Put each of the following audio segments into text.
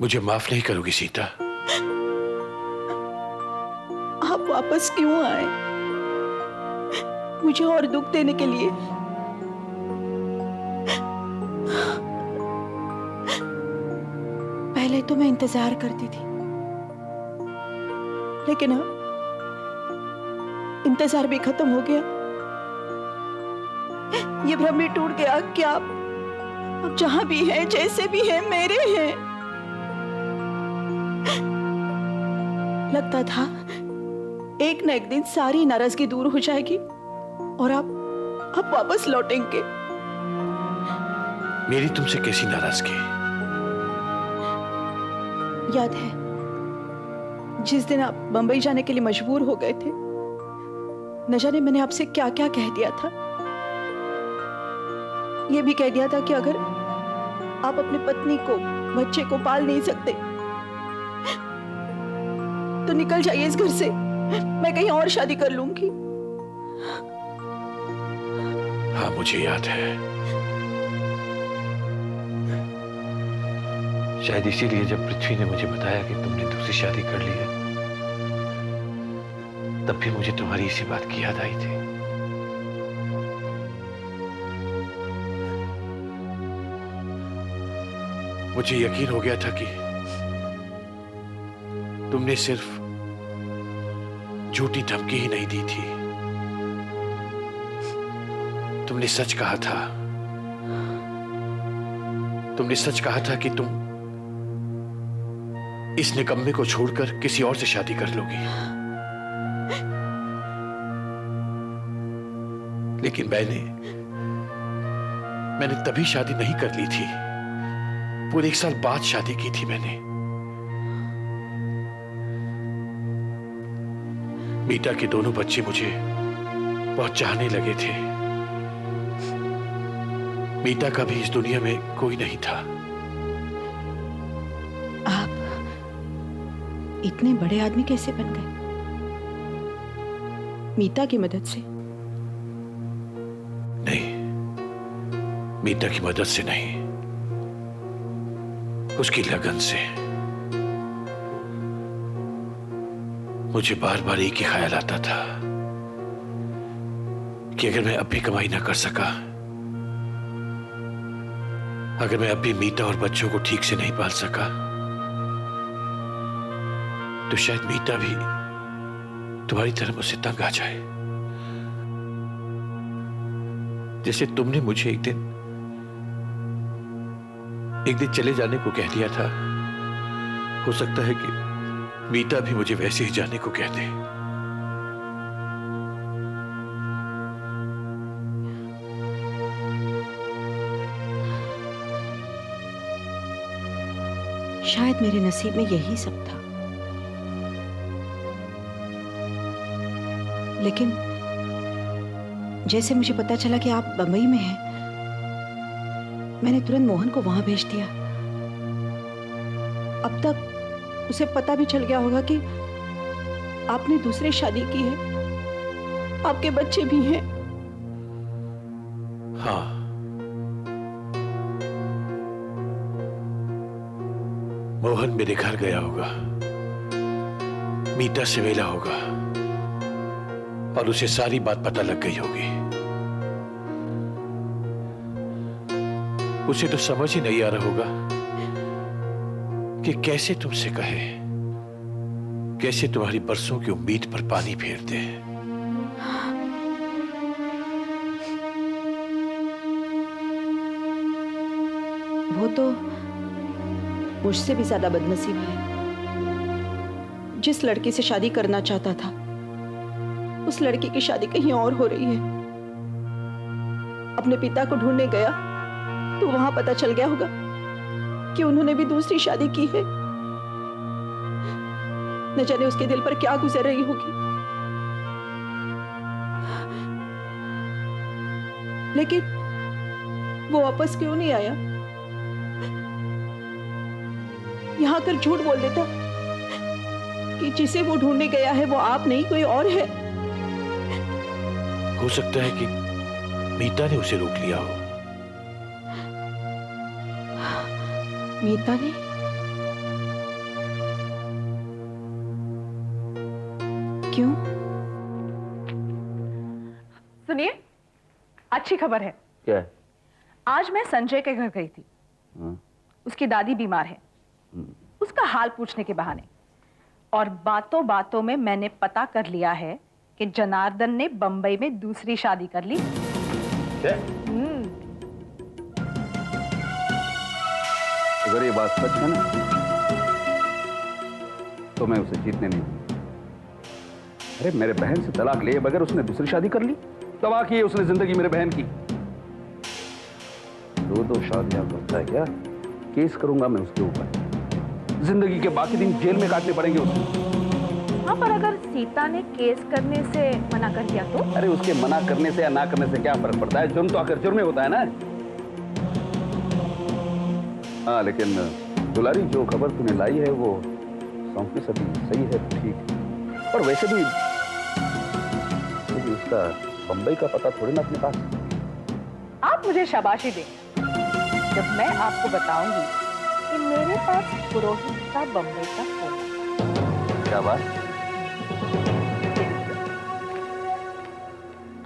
मुझे माफ नहीं करोगी सीता? आप वापस क्यों आए मुझे और दुख देने के लिए? पहले तो मैं इंतजार करती थी, लेकिन अब इंतजार भी खत्म हो गया। ये भ्रम भी टूट गया कि आप अब जहां भी हैं, जैसे भी हैं, मेरे हैं। लगता था एक न एक दिन सारी नाराजगी दूर हो जाएगी और आप वापस लौटेंगे। मेरी तुमसे कैसी नाराजगी? याद है जिस दिन आप बंबई जाने के लिए मजबूर हो गए थे, न जाने मैंने आपसे क्या क्या कह दिया था। यह भी कह दिया था कि अगर आप अपनी पत्नी को, बच्चे को पाल नहीं सकते तो निकल जाइए इस घर से, मैं कहीं और शादी कर लूंगी। हाँ, मुझे याद है। शायद इसीलिए जब पृथ्वी ने मुझे बताया कि तुमने दूसरी शादी कर ली है, तब भी मुझे तुम्हारी इसी बात की याद आई थी। मुझे यकीन हो गया था कि तुमने सिर्फ झूठी धमकी ही नहीं दी थी, तुमने सच कहा था। तुमने सच कहा था कि तुम इस निकम्मे को छोड़कर किसी और से शादी कर लोगी। लेकिन मैंने तभी शादी नहीं कर ली थी, पूरे 1 साल बाद शादी की थी मैंने। मीता के दोनों बच्चे मुझे बहुत चाहने लगे थे। मीता का भी इस दुनिया में कोई नहीं था। आप इतने बड़े आदमी कैसे बन गए? मीता की मदद से? नहीं, मीता की मदद से नहीं, उसकी लगन से। मुझे बार बार एक ही ख्याल आता था कि अगर मैं अब भी कमाई ना कर सका, अगर मैं अब भी मीता और बच्चों को ठीक से नहीं पाल सका, तो शायद मीता भी तुम्हारी तरह मुझसे तंग आ जाए। जैसे तुमने मुझे एक दिन चले जाने को कह दिया था, हो सकता है कि मीता भी मुझे वैसे ही जाने को कह दे। शायद मेरे नसीब में यही सब था, लेकिन जैसे मुझे पता चला कि आप बंबई में हैं, मैंने तुरंत मोहन को वहां भेज दिया। अब तक उसे पता भी चल गया होगा कि आपने दूसरी शादी की है, आपके बच्चे भी हैं। हाँ, मोहन मेरे घर गया होगा, मीता से मिला होगा और उसे सारी बात पता लग गई होगी। उसे तो समझ ही नहीं आ रहा होगा कि कैसे तुमसे कहे, कैसे तुम्हारी बरसों की उम्मीद पर पानी फेर दे। वो तो मुझसे भी ज्यादा बदनसीब है। जिस लड़की से शादी करना चाहता था, उस लड़की की शादी कहीं और हो रही है। अपने पिता को ढूंढने गया तो वहां पता चल गया होगा कि उन्होंने भी दूसरी शादी की है। न जाने उसके दिल पर क्या गुजर रही होगी। लेकिन वो वापस क्यों नहीं आया? यहां कर झूठ बोल देता कि जिसे वो ढूंढने गया है वो आप नहीं, कोई और है। हो सकता है कि मीता ने उसे रोक लिया हो। मीता ने? क्यों? सुनिए, अच्छी खबर है। क्या है? आज मैं संजय के घर गई थी। उसकी दादी बीमार है, उसका हाल पूछने के बहाने। और बातों बातों में मैंने पता कर लिया है कि जनार्दन ने बंबई में दूसरी शादी कर ली। क्या? अगर ये बात सच है ना, तो मैं उसे जीतने नहीं दूंगा। अरे मेरे बहन से तलाक लिए बगैर उसने दूसरी शादी कर ली। तबाह की है उसने जिंदगी मेरे बहन की। दो शादियां करता है क्या? केस करूंगा मैं उसके ऊपर। जिंदगी के बाकी दिन जेल में काटने पड़ेंगे उसे। हाँ, पर अगर सीता ने केस करने से मना कर दिया तो? अरे उसके मना करने से या ना करने से क्या फर्क पड़ता है? जुर्म तो आखिर जुर्म में होता है ना। हाँ, लेकिन दुलारी, जो खबर तूने लाई है वो 100% सही है, ठीक। और वैसे भी उसका बंबई का पता थोड़ी ना अपने पास। आप मुझे शाबाशी दें जब मैं आपको बताऊंगी कि मेरे पास पुरोहित का बंबई का फोन। क्या बात?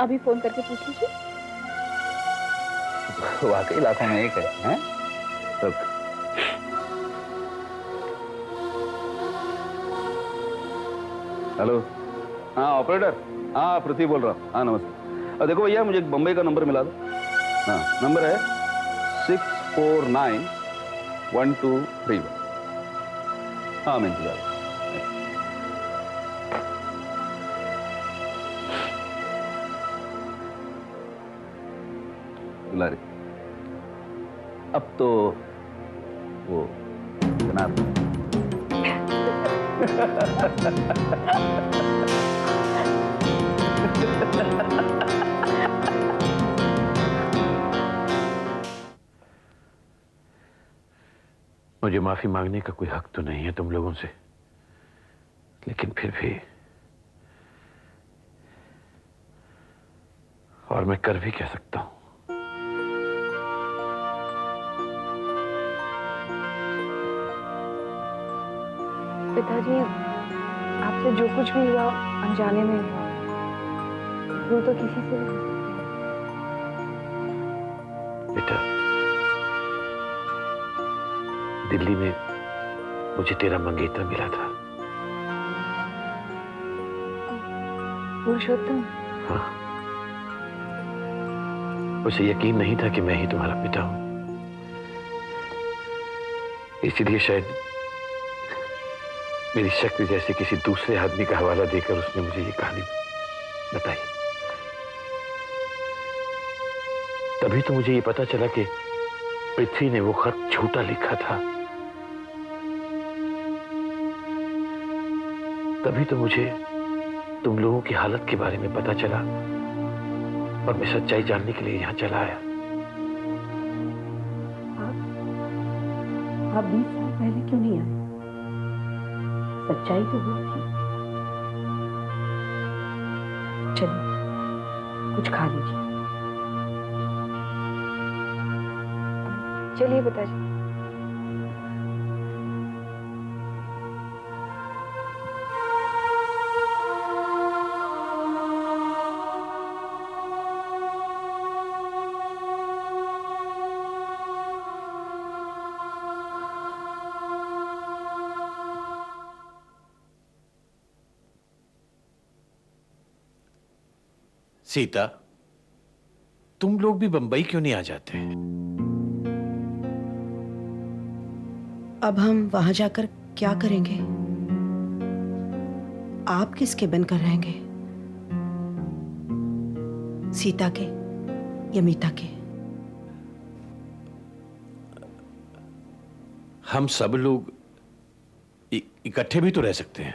अभी फोन करके पूछ लीजिए। वाकई लाखों में एक है, हैं? तो हेलो। हाँ ऑपरेटर, हाँ पृथ्वी बोल रहा हूँ। हाँ नमस्ते। देखो भैया, मुझे एक बम्बई का नंबर मिला दो। हाँ, नंबर है 6491231। हाँ मैं इंतजार। दुलारी, अब तो वो जनाब मुझे माफी मांगने का कोई हक तो नहीं है तुम लोगों से, लेकिन फिर भी, और मैं कर भी क्या सकता हूं। पिताजी, आपसे जो कुछ भी हुआ अनजाने में हुआ। भूल तो किसी से भी हो सकती है। बेटा, दिल्ली में मुझे तेरा मंगेतर मिला था। पुरुषोत्तम? हाँ, उसे यकीन नहीं था कि मैं ही तुम्हारा पिता हूं, इसलिए शायद मेरी शक्ति जैसे किसी दूसरे आदमी का हवाला देकर उसने मुझे ये कहानी बताई। तभी तो मुझे ये पता चला कि पृथ्वी ने वो खत झूठा लिखा था। तभी तो मुझे तुम लोगों की हालत के बारे में पता चला और मैं सच्चाई जानने के लिए यहां चला आया। आप 20 साल पहले क्यों नहीं आए? सच्चाई तो वो थी। चलिए, कुछ खा लीजिए। चलिए पिताजी। सीता, तुम लोग भी बंबई क्यों नहीं आ जाते? अब हम वहां जाकर क्या करेंगे? आप किसके बनकर रहेंगे? सीता के या मीता के? हम सब लोग इकट्ठे भी तो रह सकते हैं।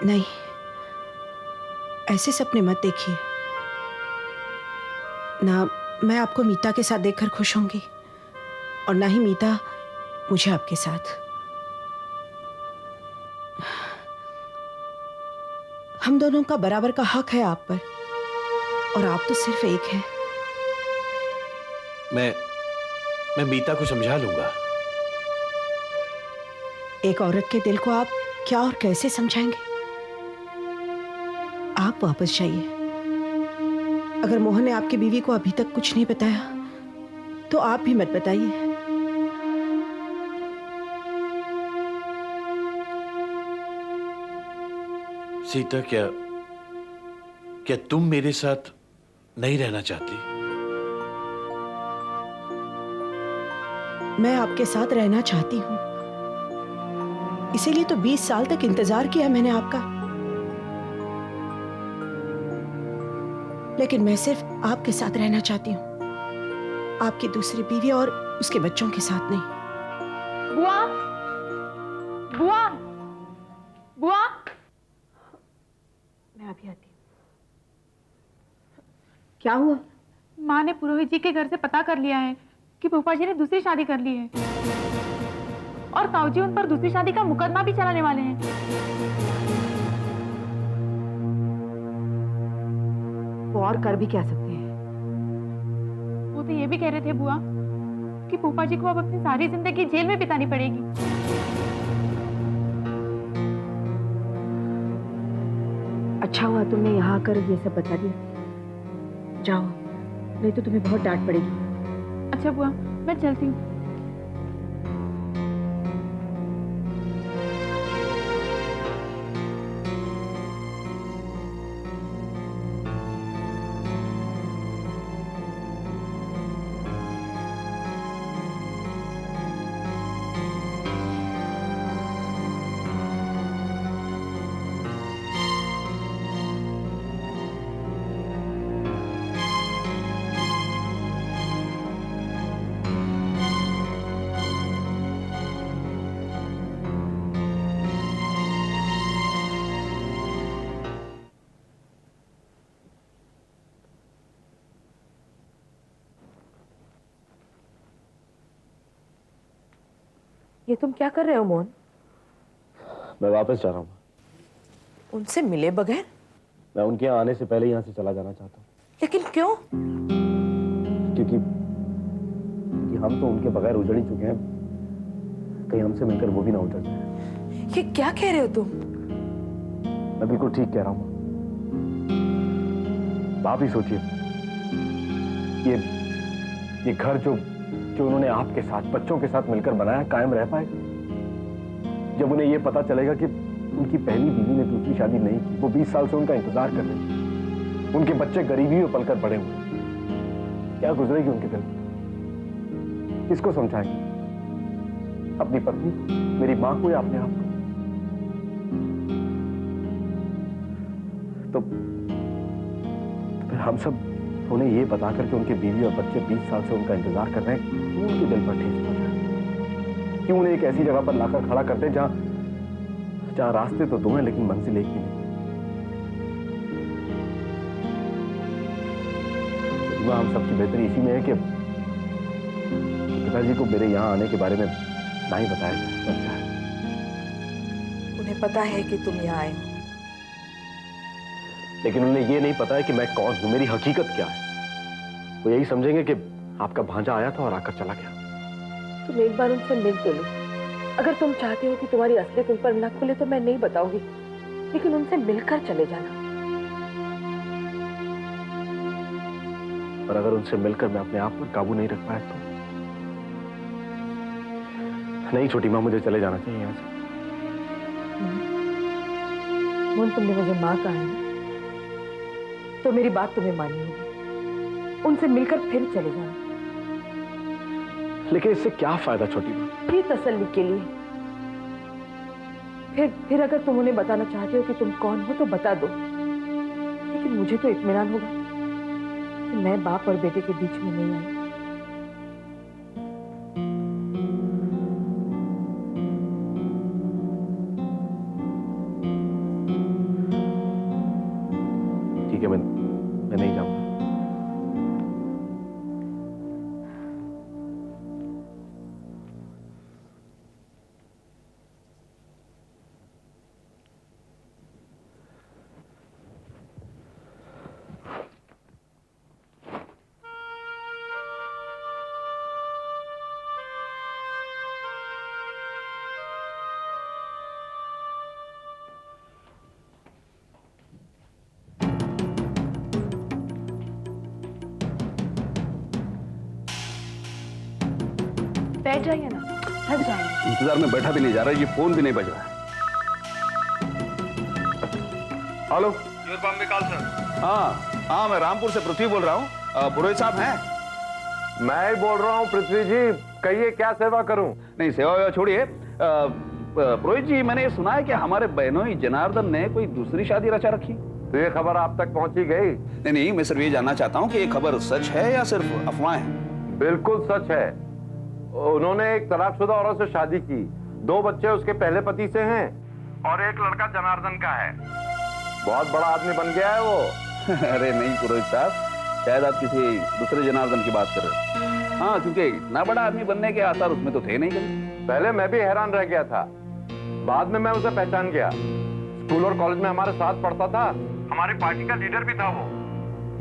नहीं, ऐसे सपने मत देखिए ना। मैं आपको मीता के साथ देखकर खुश होंगी और ना ही मीता मुझे आपके साथ। हम दोनों का बराबर का हक है आप पर, और आप तो सिर्फ एक हैं। मैं मीता को समझा लूंगा। एक औरत के दिल को आप क्या और कैसे समझाएंगे? आप वापस जाइए। अगर मोहन ने आपकी बीवी को अभी तक कुछ नहीं बताया तो आप भी मत बताइए। सीता, क्या क्या तुम मेरे साथ नहीं रहना चाहती? मैं आपके साथ रहना चाहती हूं, इसीलिए तो 20 साल तक इंतजार किया मैंने आपका। लेकिन मैं सिर्फ आपके साथ रहना चाहती हूं, आपकी दूसरी बीवी और उसके बच्चों के साथ नहीं। बुआ, बुआ, बुआ। मैं अभी आती हूँ। क्या हुआ? माँ ने पुरोहित जी के घर से पता कर लिया है कि फूफा जी ने दूसरी शादी कर ली है और ताऊ जी उन पर दूसरी शादी का मुकदमा भी चलाने वाले हैं। वो और कर भी क्या सकते हैं? वो तो ये भी कह रहे थे बुआ कि फूफा जी को अब अपनी सारी जिंदगी जेल में बितानी पड़ेगी। अच्छा हुआ तुमने यहाँ आकर ये सब बता दिया। जाओ, नहीं तो तुम्हें बहुत डांट पड़ेगी। अच्छा बुआ, मैं चलती हूँ। ये तुम क्या कर रहे हो मोहन? मैं वापस जा रहा हूँ। उनसे मिले बगैर? मैं उनके यहाँ आने से पहले यहाँ से चला जाना चाहता हूँ। लेकिन क्यों? क्योंकि हम तो उनके बगैर उजड़ ही चुके हैं, कहीं हमसे मिलकर वो भी ना उजड़ जाए। ये क्या कह रहे हो तुम? मैं बिल्कुल ठीक कह रहा हूँ। आप ही सोचिए, ये घर जो उन्होंने आपके साथ, बच्चों के साथ मिलकर बनाया, कायम रह पाएगा? जब उन्हें यह पता चलेगा कि उनकी पहली बीवी ने दूसरी शादी नहीं की, वो 20 साल से उनका इंतजार कर रहे हैं, उनके बच्चे गरीबी में पलकर बड़े हुए, क्या गुजरेगी उनके दिल पर? किसको समझाएंगे? अपनी पत्नी, मेरी मां को या अपने आप को? तो फिर हम सब उन्हें ये बताकर कि उनके बीवी और बच्चे 20 साल से उनका इंतजार कर रहे हैं, क्यों उनके दिल पर ठेस पहुंचाए? क्यों उन्हें एक ऐसी जगह पर लाकर खड़ा करते हैं जहां रास्ते तो दो हैं लेकिन मंजिल एक भी नहीं? हम सबकी बेहतरी इसी में है कि पिताजी को मेरे यहां आने के बारे में ना ही बताया जाए। उन्हें पता है कि तुम यहाँ आए हो, लेकिन उन्हें यह नहीं पता है कि मैं कौन हूं, मेरी हकीकत क्या है। वो यही समझेंगे कि आपका भांजा आया था और आकर चला गया। तुम एक बार उनसे मिल तो लो। अगर तुम चाहते हो कि तुम्हारी असलियत उन पर न खुले तो मैं नहीं बताऊंगी, लेकिन उनसे मिलकर चले जाना। और अगर उनसे मिलकर मैं अपने आप पर काबू नहीं रख पाया तो? नहीं छोटी मां, मुझे चले जाना चाहिए यहां से। मोहन, तुमने मुझे माँ कहा है ना, तो मेरी बात तुम्हें माननी होगी। उनसे मिलकर फिर चले जाना। लेकिन इससे क्या फायदा छोटी मां? फिर तसल्ली के लिए। फिर अगर तुम उन्हें बताना चाहते हो कि तुम कौन हो तो बता दो, लेकिन मुझे तो इत्मीनान होगा कि मैं बाप और बेटे के बीच में नहीं आई। ठीक है, मैं नहीं जाऊंगा। बैठ जाइए ना, थक जाएंगे। इंतजार में बैठा भी नहीं जा रहा, ये फोन भी नहीं बज रहा है। Hello, your Bombay call sir. हाँ हाँ, मैं रामपुर से पृथ्वी बोल रहा हूँ। पुरोहित साहब हैं? मैं ही बोल रहा हूँ पृथ्वी जी, कहिए क्या सेवा करूं? नहीं, सेवा वेवा छोड़िए। पुरोहित जी, मैंने ये सुना है कि हमारे बहनोई जनार्दन ने कोई दूसरी शादी रचा रखी। तो ये खबर आप तक पहुंची गई? नहीं नहीं, मैं सिर्फ ये जानना चाहता हूँ कि ये खबर सच है या सिर्फ अफवाह है। बिल्कुल सच है। उन्होंने एक तलाकशुदा औरत से शादी की, 2 बच्चे उसके पहले पति से हैं और एक लड़का जनार्दन का है। बहुत बड़ा आदमी बन गया है वो। अरे नहीं पुरोहित साहब, शायद आप किसी दूसरे जनार्दन की बात कर रहे हैं। हाँ, क्योंकि इतना बड़ा आदमी बनने के आसार उसमें तो थे नहीं कभी। पहले मैं भी हैरान रह गया था, बाद में मैं उसे पहचान गया। स्कूल और कॉलेज में हमारे साथ पढ़ता था, हमारी पार्टी का लीडर भी था वो।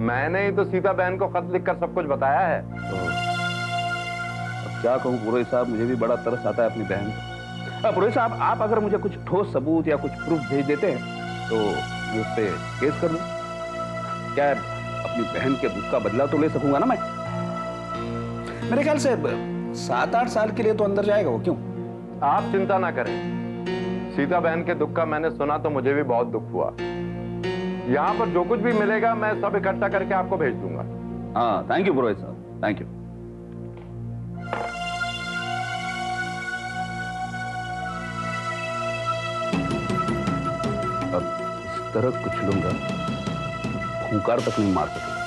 मैंने ही तो सीता बहन को खत लिखकर सब कुछ बताया है। अब क्या कहूँ पुरोहित साहब, मुझे भी बड़ा तरस आता है अपनी बहन को। पुरोहित साहब, आप अगर मुझे कुछ ठोस सबूत या कुछ प्रूफ भेज देते हैं तो मैं उस पर केस कर लूं। क्या अपनी बहन के दुख का बदला तो ले सकूंगा ना मैं। मेरे ख्याल से 7-8 साल के लिए तो अंदर जाएगा वो। क्यों? आप चिंता ना करें, सीता बहन के दुख का मैंने सुना तो मुझे भी बहुत दुख हुआ। यहाँ पर जो कुछ भी मिलेगा मैं सब इकट्ठा करके आपको भेज दूंगा। हाँ, थैंक यू पुरोहित साहब, थैंक यू। अब इस तरह कुछ लूंगा, खूंखार तक नहीं मार सके।